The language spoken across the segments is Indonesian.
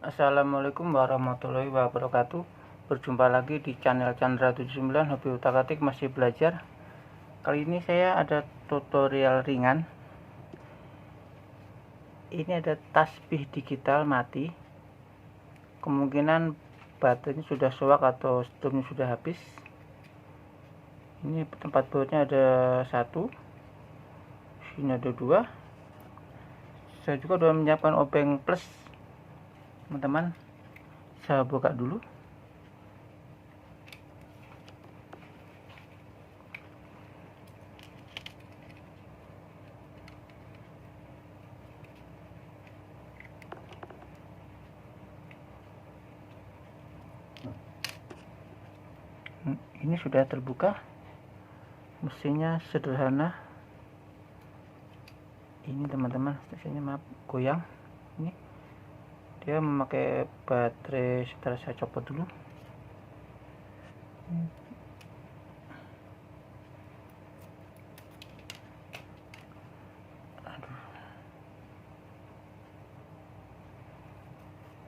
Assalamualaikum warahmatullahi wabarakatuh. Berjumpa lagi di channel Chandra 79 Hobi Utak-atik masih belajar. Kali ini saya ada tutorial ringan. Ini ada tasbih digital mati. Kemungkinan baterainya sudah soak atau strumnya sudah habis. Ini tempat bautnya ada 1, sini ada 2. Saya juga sudah menyiapkan obeng plus, teman-teman. Saya buka dulu. Ini sudah terbuka. Mesinnya sederhana. Ini teman-teman, stasiunnya maaf goyang. Ini dia memakai baterai. Setelah saya copot dulu.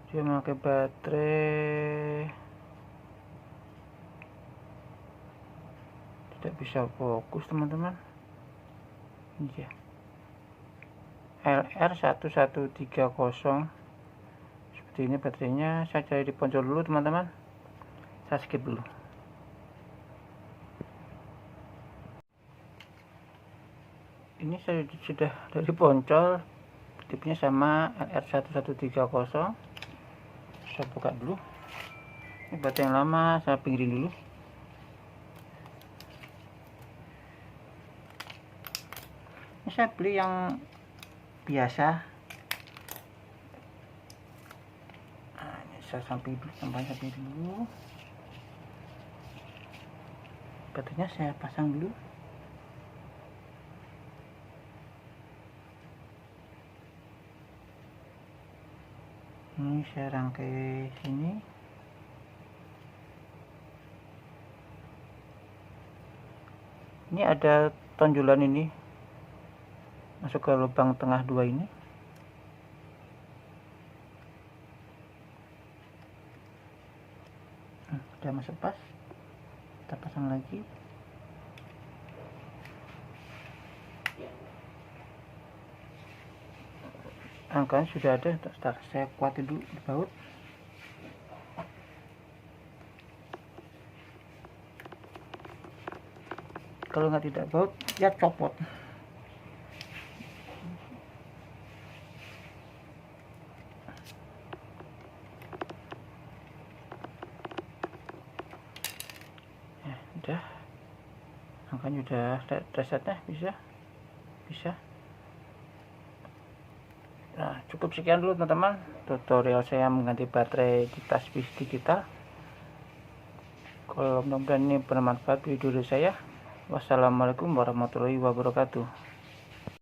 Dia memakai baterai. Tidak bisa fokus, teman-teman. Ini dia, LR1130. Seperti ini baterainya. Saya cari di ponsel dulu, teman-teman. Saya skip dulu. Ini saya sudah dari ponsel, tipenya sama LR1130. Saya buka dulu. Ini baterai yang lama, saya pinggirin dulu. Ini saya beli yang biasa. Nah, ini saya samping dulu. Baterainya saya pasang dulu. Ini saya rangkai sini. Ini ada tonjolan ini masuk ke lubang tengah 2 ini. Sudah masuk pas. Kita pasang lagi. Angkanya sudah ada. Saya kuatin dulu di baut. Kalau tidak baut, ya copot. Ya, udah. Angkanya udah resetnya bisa. Nah, cukup sekian dulu, teman-teman, tutorial saya mengganti baterai di tasbih digital. Kalau mudah-mudahan ini bermanfaat video dari saya. Wassalamualaikum warahmatullahi wabarakatuh.